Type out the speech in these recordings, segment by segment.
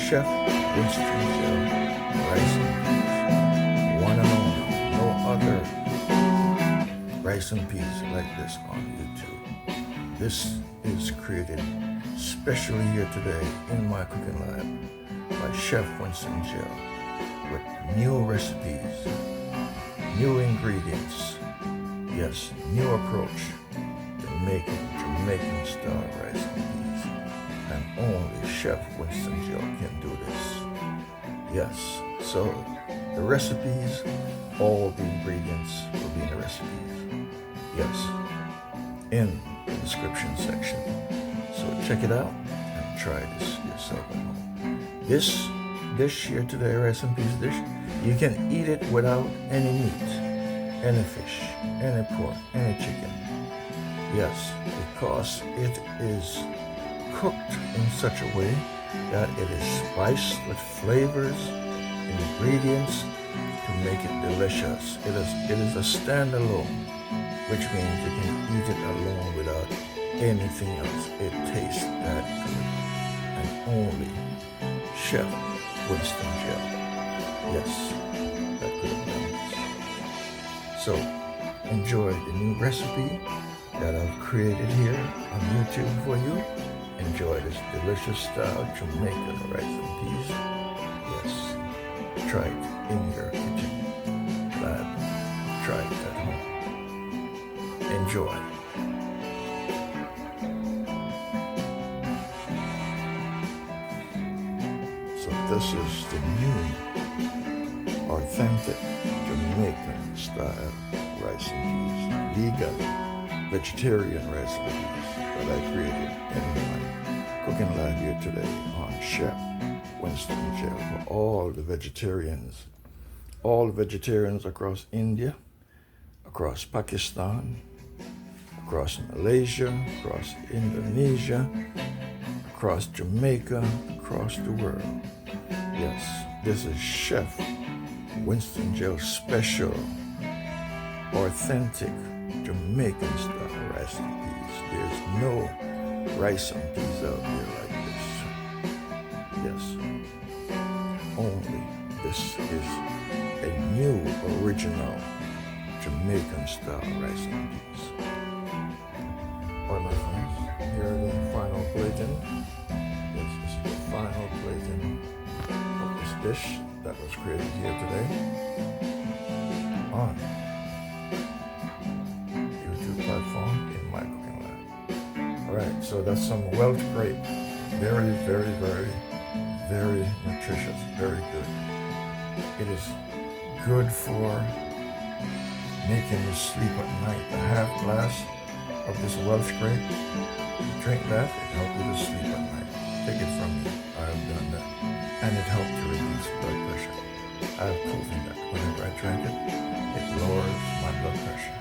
Chef Winston Gel rice and peas. One and only. No other rice and peas like this on YouTube. This is created specially here today in my cooking lab by Chef Winston Gel with new recipes, new ingredients, yes, new approach to making Jamaican style rice and peas. And only Chef Winston Gel can do this. Yes, so the recipes, all the ingredients will be in the recipes. Yes, in the description section. So check it out and try this yourself at home. This dish here today, rice and peas dish, you can eat it without any meat, any fish, any pork, any chicken. Yes, because it is cooked in such a way that it is spiced with flavors, ingredients to make it delicious. It is a standalone, which means you can eat it alone without anything else. It tastes that good. And only Chef Winston Gel. Yes, that could have done this. So enjoy the new recipe that I've created here on YouTube for you. Enjoy this delicious style Jamaican rice and peas. Yes, try it in your kitchen lab. Try it at home. Enjoy. So this is the new, authentic Jamaican style rice and peas. Vegan, vegetarian rice and peas that I created in my cooking lab here today on Chef Winston Gel for all the vegetarians across India, across Pakistan, across Malaysia, across Indonesia, across Jamaica, across the world. Yes, this is Chef Winston Gel special, authentic Jamaican style rice and peas. There's no rice and peas out there like this. Yes, only this is a new original Jamaican style rice and peas. All right, my friends, here the final plating. Yes, this is the final plating of this dish that was created here today on YouTube platform in my cooking lab. All right, so that's some Welsh grape. Very, very, very, very nutritious, very good. It is good for making you sleep at night. A half glass of this Welsh grape, you drink that, it helps you to sleep at night. Take it from me, I have done that. And it helps to reduce blood pressure. I have proven that whenever I drink it, it lowers my blood pressure.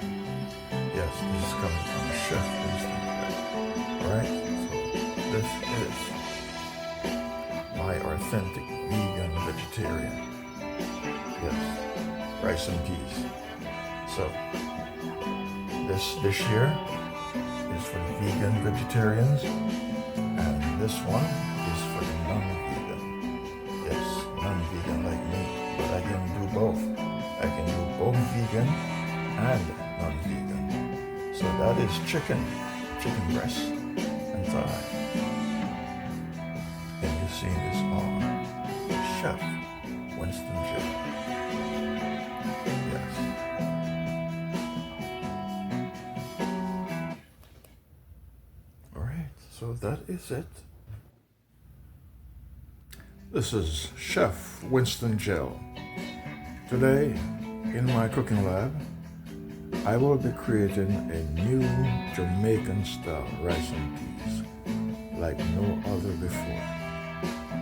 Yes, this is coming from Chef Winston. Alright, so this is my authentic vegan vegetarian. Yes, rice and peas. So, this dish here is for the vegan vegetarians, and this one is for the non-vegan. Yes, non-vegan like me, but I can do both. I can do both vegan and non-vegan. So that is chicken breast and thigh. And you've seen this on Chef Winston Gel. Yes. So that is it. This is Chef Winston Gel. Today, in my cooking lab, I will be creating a new Jamaican style rice and peas like no other before.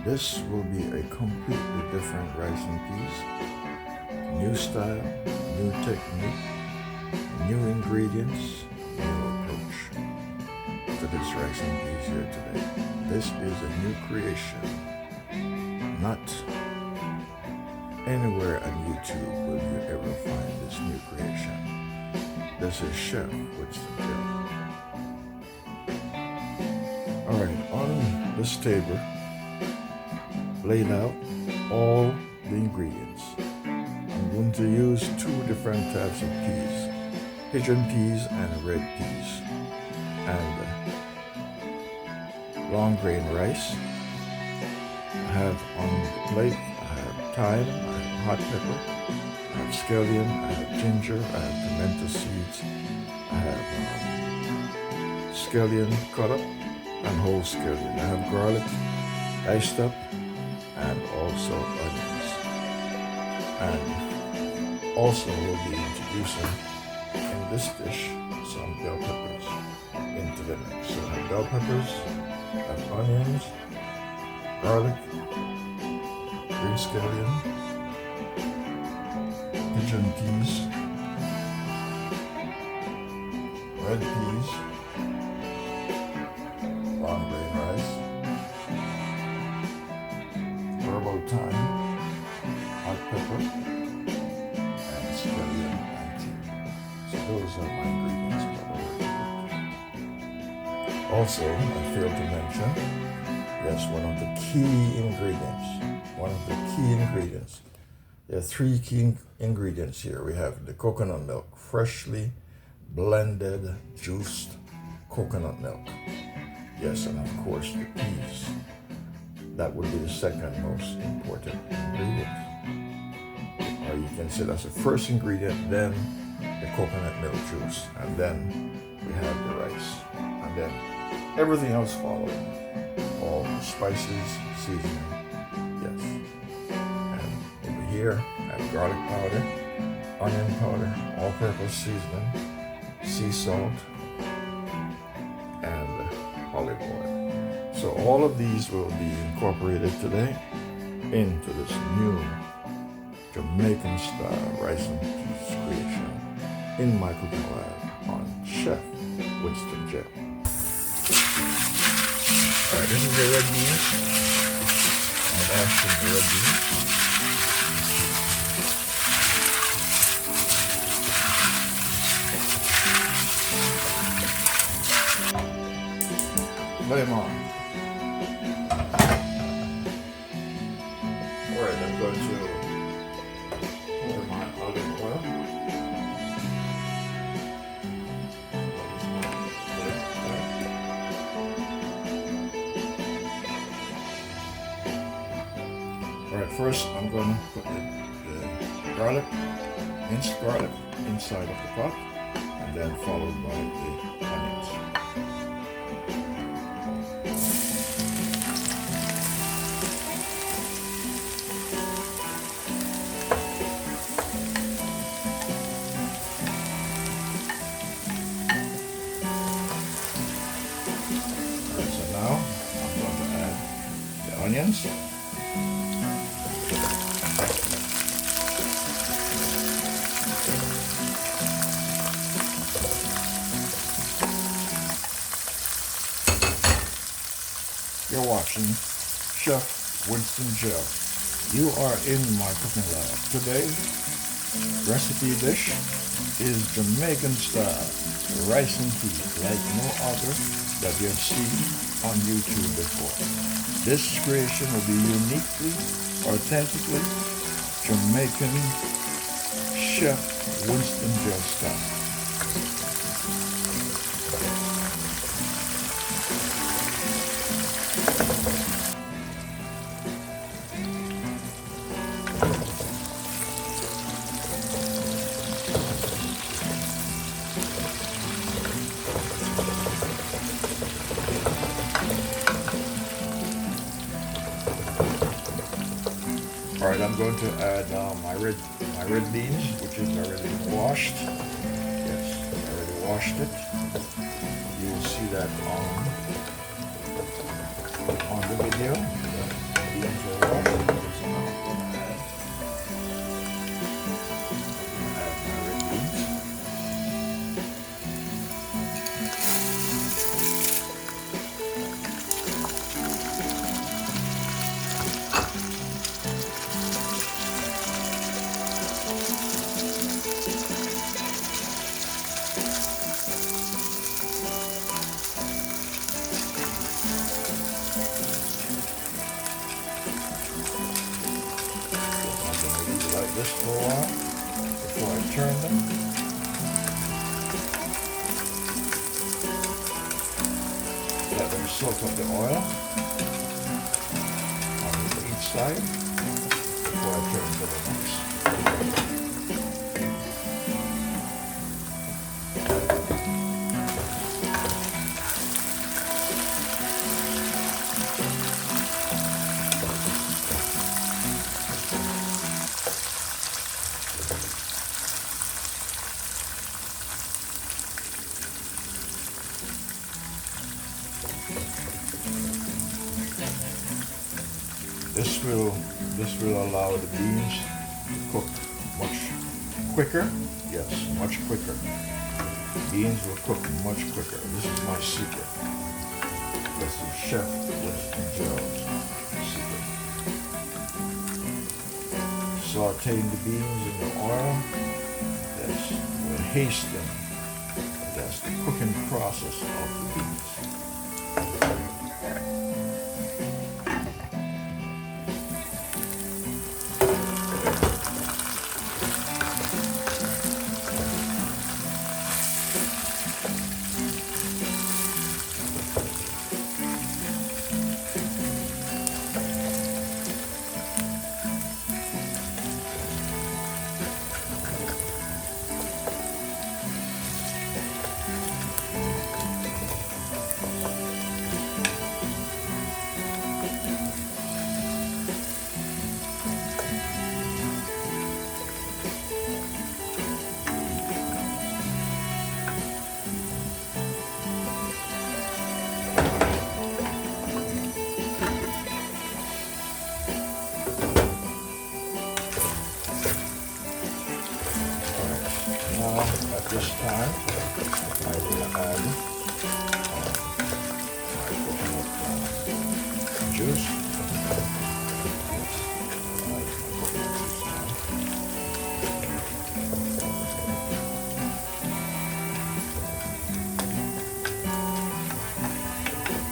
This will be a completely different rice and peas. New style, new technique, new ingredients, new approach to this rice and peas here today. This is a new creation. Not anywhere on YouTube will you ever find this new creation. This is Chef Winston Gel. Alright, on this table laid out all the ingredients. I'm going to use two different types of peas, pigeon peas and red peas, and long grain rice. I have on the plate, I have thyme, I have hot pepper, I have scallion, I have ginger, I have pimento seeds, I have scallion cut up and whole scallion. I have garlic diced up and also onions. And also we'll be introducing in this dish some bell peppers into the mix. So I have bell peppers, I have onions, garlic, green scallion, pigeon peas, red peas, long grain rice, herbal thyme, hot pepper, and scallion and ginger. So those are my ingredients that we're working with. Also, I failed to mention, yes, one of the key ingredients. There are three key ingredients here. We have the coconut milk, freshly blended, juiced coconut milk. Yes, and of course the peas. That would be the second most important ingredient. Or you can say that's the first ingredient, then the coconut milk juice, and then we have the rice. And then everything else follows. All the spices, seasoning, yes. And over here, I have garlic powder, onion powder, all-purpose seasoning, sea salt, and olive oil. So all of these will be incorporated today into this new Jamaican style rice and peas creation in my cooking lab on Chef Winston Jet. Alright, this is the red beans. I'm ashing the red beans. Lay them on. Alright, I'm going to pour my olive oil. Alright, first I'm going to put the garlic, minced garlic, inside of the pot, and then followed by the onions. Onions. You're watching Chef Winston Gel. You are in my cooking lab. Today's recipe dish is Jamaican style rice and peas like no other that you have seen on YouTube before. This creation will be uniquely, authentically Jamaican Chef Winston Gel style. Alright, I'm going to add my red beans, which is already washed. Yes, I already washed it. You will see that on the video. The beans are washed. So now I'm going to add my red beans. this for a while before I turn them. Let them soak up the oil on each side before I turn to the next. This will allow the beans to cook much quicker. Yes, much quicker. Beans will cook much quicker. This is my secret. This is Chef Winston Jones' secret. Sautéing the beans in the oil. Yes, will hasten. That's the cooking process of the beans. At this time, I will add my coconut juice.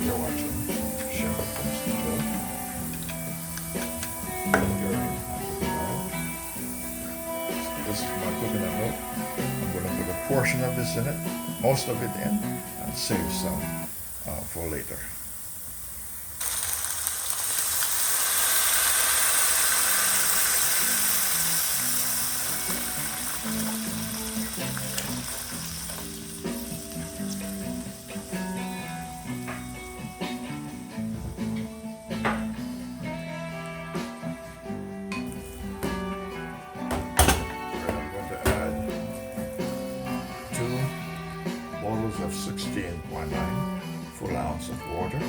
You're watching Chef Winston Jones. This is my coconut milk. I'm going to put a portion of this in it, most of it in, and save some for later. Of 16.9 full ounce of water.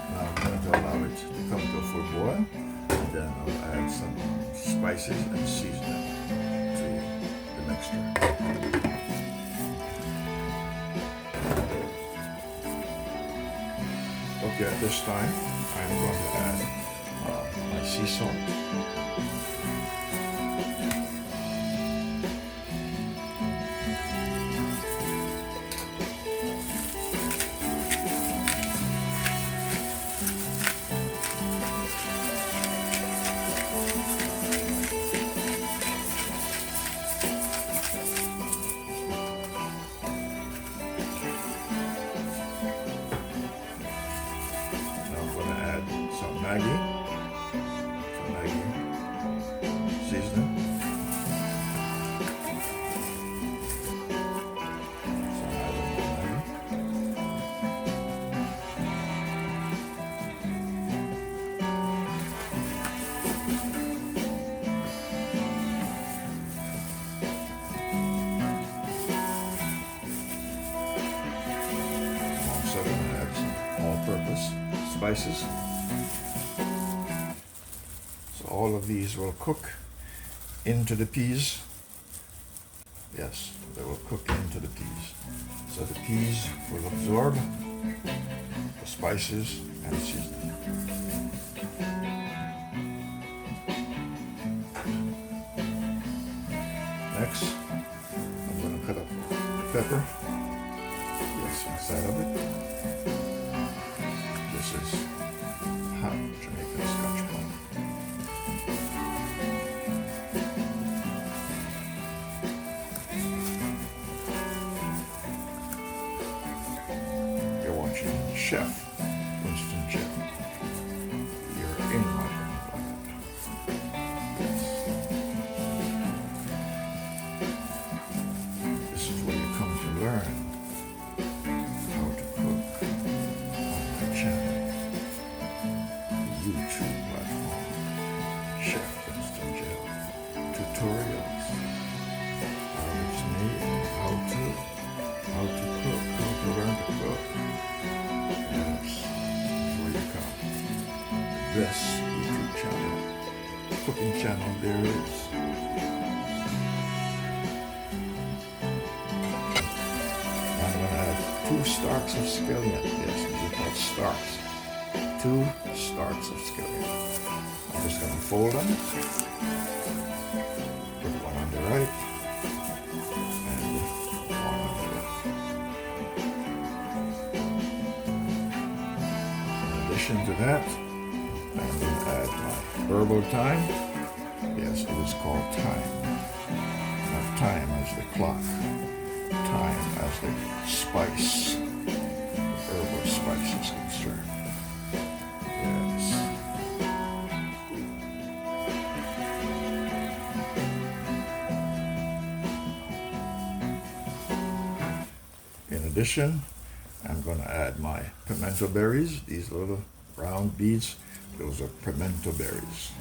Now I'm going to allow it to come to a full boil, and then I'll add some spices and seasoning. Okay, at this time, I'm going to add my sea salt. Maggi seasoning, I'm also going to add some all-purpose spices. All of these will cook into the peas. Yes, they will cook into the peas. So the peas will absorb the spices and seasoning. Next, I'm going to cut up the pepper. Yes, inside of it. This is hot Jamaican Scotch bonnet. You're watching Chef Winston Chef. You're in my bonnet. This is where you come to learn how to cook on my channel, the YouTube platform, Chef Winston Chef. Tutorials, how it's made, how to cook, how to learn to cook. Yes, where you come. This YouTube channel, cooking channel there is. I'm going to add 2 stalks of scallion. Yes, these are called stalks. 2 stalks of scallion. I'm just going to fold them. Put one on the right and one on the left. In addition to that, I'm going to add my herbal thyme. Yes, it is called thyme. Not thyme as the clock. Thyme as the spice. The herbal spice is concerned. Yes. In addition, I'm going to add my pimento berries. These little round beads, those are pimento berries.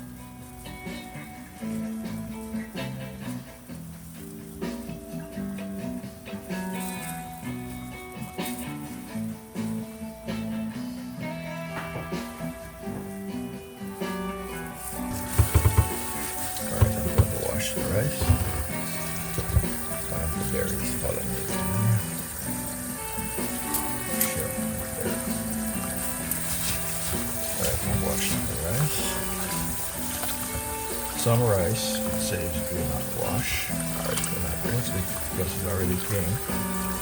Alright, I'm going to wash the rice. Pimento berries falling in here. Sure, there. Alright, I'm washing the rice. Some rice, it says do not wash, or do not rinse, because it's already clean.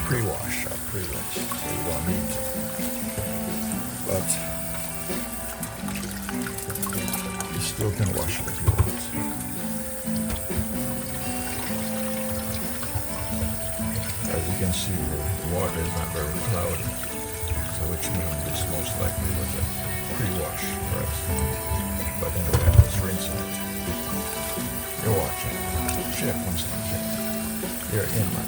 Pre-wash or pre-rinse, so you don't need to. But you still can wash it if you want. As you can see, the water is not very cloudy, so which means this most likely was a pre-wash rice. But anyway, I'm just rinsing it. You're watching Chef Winston Chef. You're in my.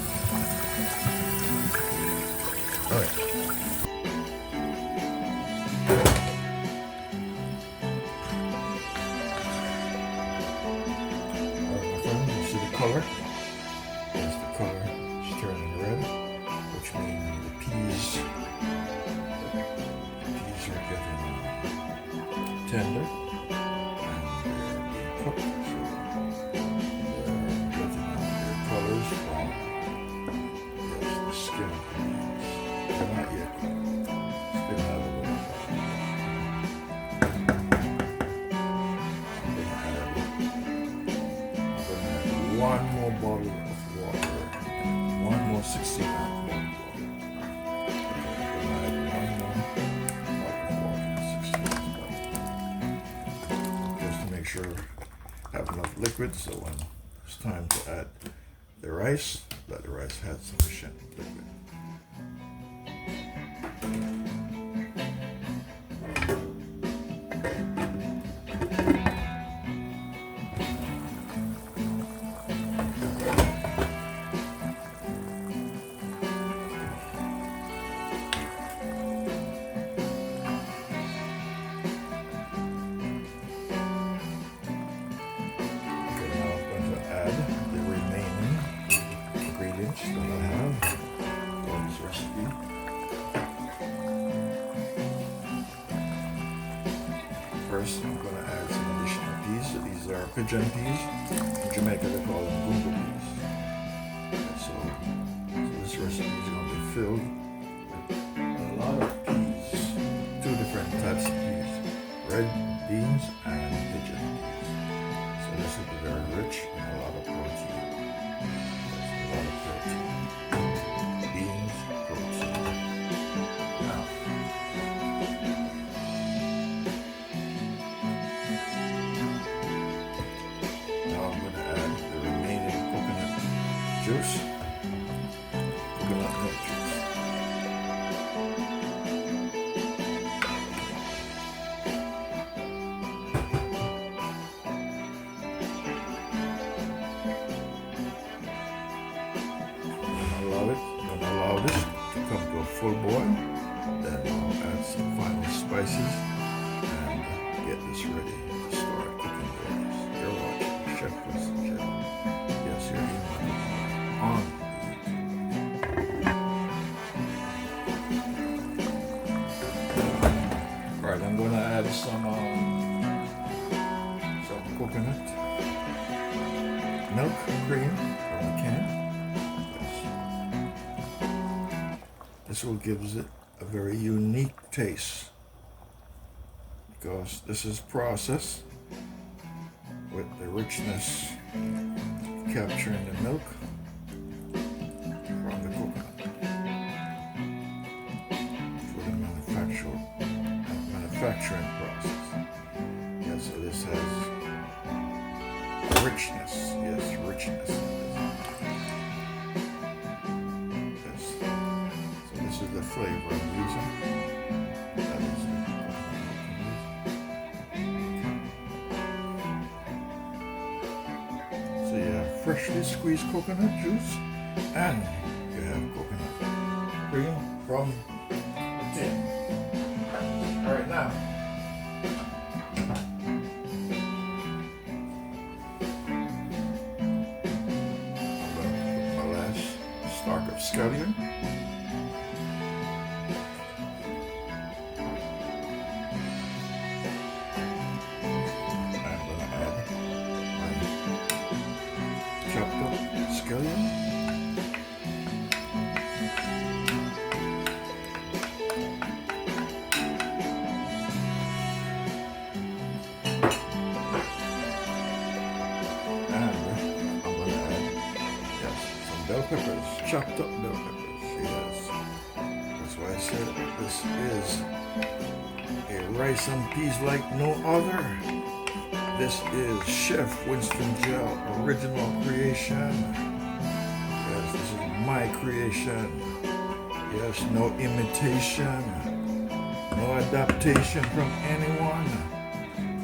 Alright. My friend, you see the color? There's the color. It's turning red, which means the peas are getting tender and they're being cooked. Colors from the skin of the beans. They're not yet cooked. Still have a little I'm going to add 1 more bottle of water and 1 more 16-ounce bottle of water. I'm going to add 1 more bottle of water and 16-ounce bottle. Just to make sure I have enough liquid, so when it's time to add the rice, let the rice have sufficient liquid. That I have for this recipe. First, I'm going to add some additional peas. So these are pigeon peas. In Jamaica, they call them gungo peas. So this recipe is going to be filled with a lot of peas, 2 different types of peas, red beans and pigeon peas. So this will be very rich in a lot of protein. juice. Coconut milk juice. Allow this to come to a full boil. Then I'll add some final spices and get this ready to start cooking the rice. You're watching Chef Chef. Yes, you're on. Alright, I'm going to add some coconut milk cream from the can. This will give it a very unique taste because this is processed with the richness capturing the milk from the coconut for the manufacturing process. Yes, so this has richness. Yes, richness. This is the flavor I'm using. That is the so you have freshly squeezed coconut juice and you have coconut cream from the tin. Alright, now I'm going to put my last stalk of scallion. Scallion. And I'm going to add, yes, some bell peppers, chopped up bell peppers. Yes, that's why I said this is a rice and peas like no other. This is Chef Winston Gel original creation. Yes, this is my creation. Yes, no imitation, no adaptation from anyone.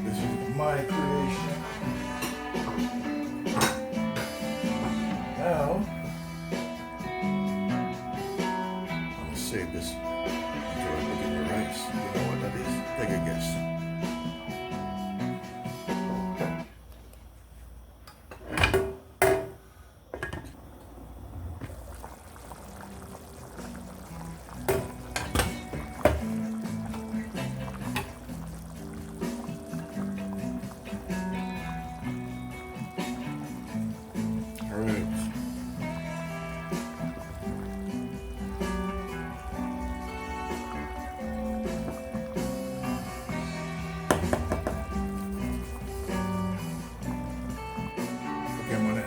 This is my creation. Now, I'm gonna save this until I look at the rice. You know what that is? Take a guess.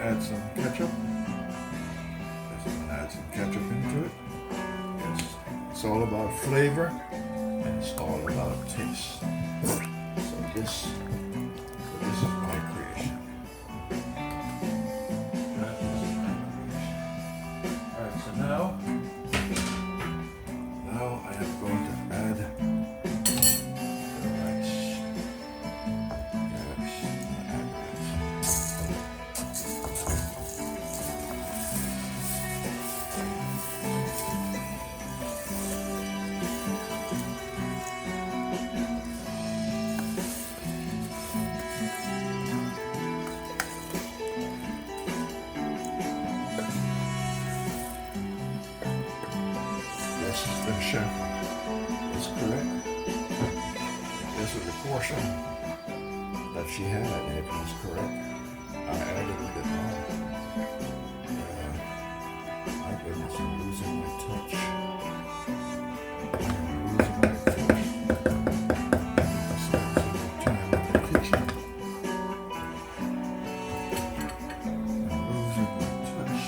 Add some ketchup. Just gonna add some ketchup into it. Yes, it's all about flavor and it's all about taste. So this is my creation. That is my creation. Alright, so now I am going to add the rice. Yes, add rice. The chef is correct. This is the portion that she had. It was correct. I added a little bit more. My goodness, I'm losing my touch. I'm losing my touch. I spent some more time in the kitchen. I'm losing my touch.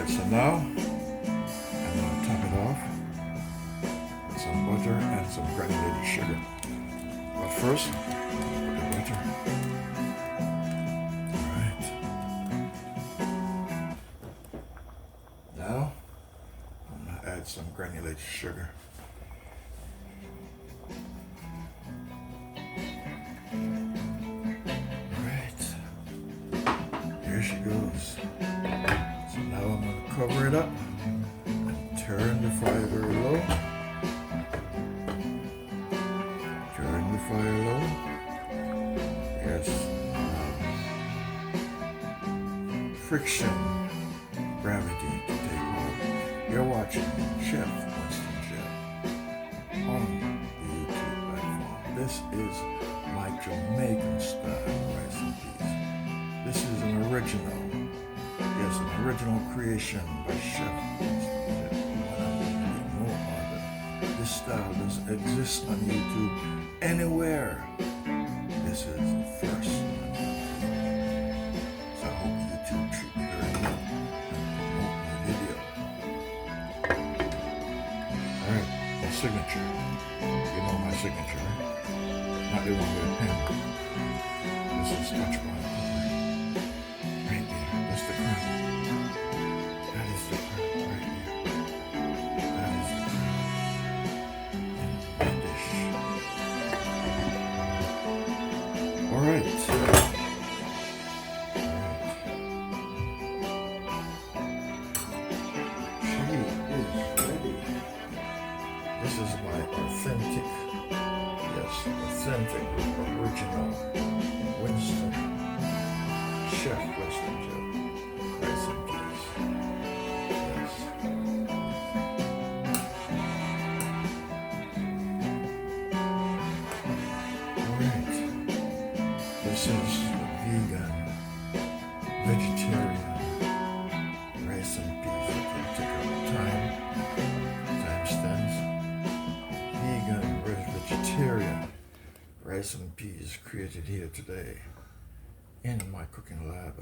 So now, I'm going to top it off with some butter and some granulated sugar. But first, put the butter some granulated sugar. Alright, here she goes. So now I'm going to cover it up and turn the fire very low. Turn the fire low. Yes. Friction, gravity to take hold. You're watching Chef Winston Jeff on the YouTube platform. This is my Jamaican style rice and peas. This is an original, yes, an original creation by Chef Winston Jeff. No other. This style doesn't exist on YouTube anywhere. This is the first. So I hope YouTube treat me very well and promote my video. Alright, my signature. You know my signature, right? Not the one with a pen. This is Scotch Bonnet. Right there. That's the crown. That is the crown right there. That is the crown. And that dish. Alright. This is my authentic, yes, authentic, original Winston, Chef Winston Jeff, rice and peas. Yes. Alright. This is vegan, vegetarian rice and peas. It can take up time stamps. Vegan, vegetarian rice and peas created here today in my cooking lab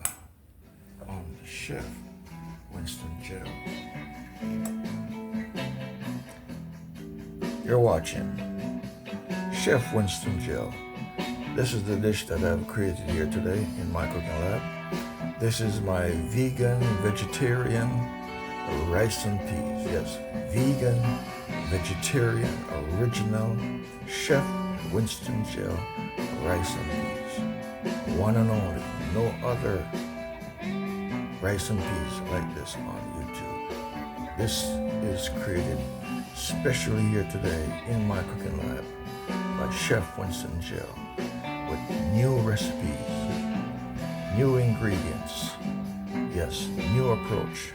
on the Chef Winston Jeff. You're watching Chef Winston Jeff. This is the dish that I've created here today in my cooking lab. This is my vegan, vegetarian rice and peas. Yes, vegan, vegetarian, original Chef Winston Jeff rice and peas. One and only, no other rice and peas like this on YouTube. This is created specially here today in my cooking lab by Chef Winston Jeff with new recipes, new ingredients, yes, new approach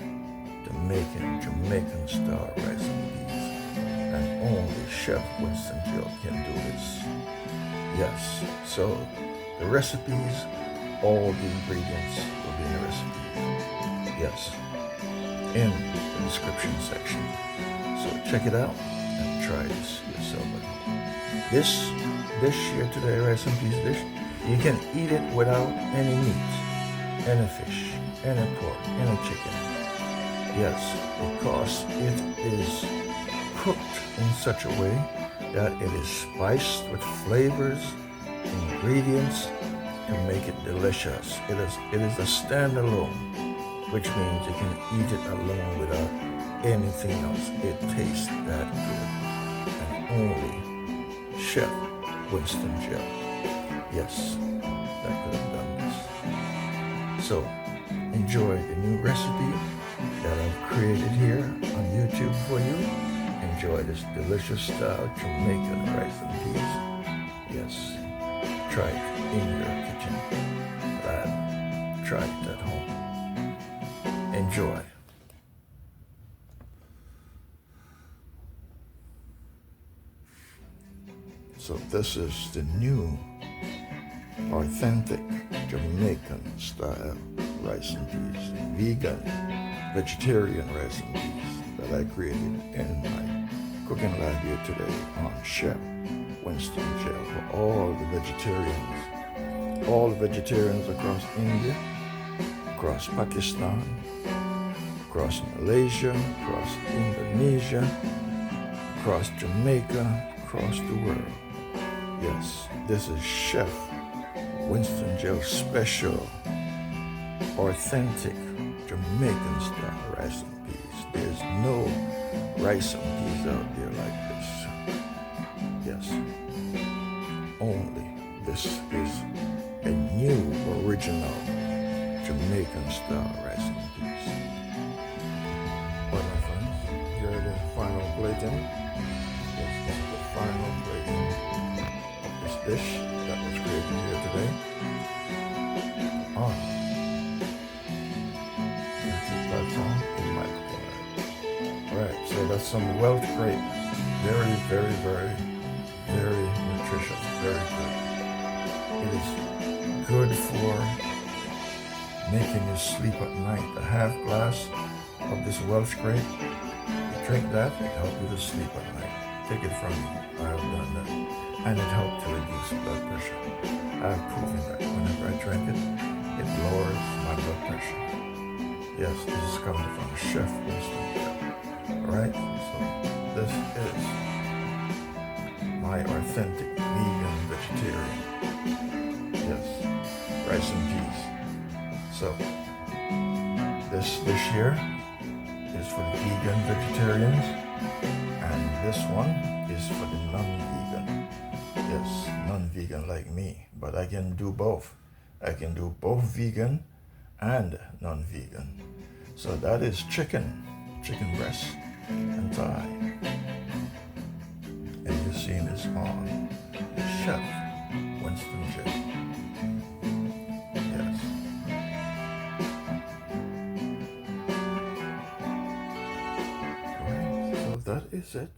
to making Jamaican style rice and peas. And only Chef Winston Jeff can do this. Yes, so the recipes, all the ingredients will be in the recipes. Yes, in the description section. So check it out and try this yourself at home. This dish here today, rice and peas dish, you can eat it without any meat, any fish, any pork, any chicken. Yes, because it is cooked in such a way that it is spiced with flavors, ingredients to make it delicious. It is a standalone, which means you can eat it alone without anything else. It tastes that good. And only Chef Winston Jeff, yes, that could have done this. So enjoy the new recipe that I've created here on YouTube for you. Enjoy this delicious style Jamaican rice and peas. Yes, try it in your kitchen lab. Try it at home. Enjoy. So this is the new authentic Jamaican style rice and peas, vegan, vegetarian rice and peas that I created in my cooking lab here today on Chef Winston Jeff for all the vegetarians across India, across Pakistan, across Malaysia, across Indonesia, across Jamaica, across the world. Yes, this is Chef Winston Jeff special, authentic Jamaican style rice and peas. There's no rice and peas out there like this. Yes. Only this is a new original Jamaican style rice and peas. Well, my friends, here it is, final plating. This is the final plating of this dish that was created here today on YouTube platform in my collab. Alright, so that's some Welsh grape. Very, very, very, very nutritious, very good. It is good for making you sleep at night. A half glass of this Welsh grape, you drink that, it helps you to sleep at night. Take it from me, I have done that. And it helps to reduce blood pressure. I have proven that whenever I drink it, it lowers my blood pressure. Yes, this is coming from Chef Winston. Alright, so this is my authentic vegan vegetarian. Yes, rice and peas. So, this dish here is for the vegan vegetarians, and this one is for the non-vegan. Yes, non-vegan like me, but I can do both. I can do both vegan and non-vegan. So that is chicken breast and thigh. And you're seeing this on the Chef Winston J. Yes. Right, so that is it.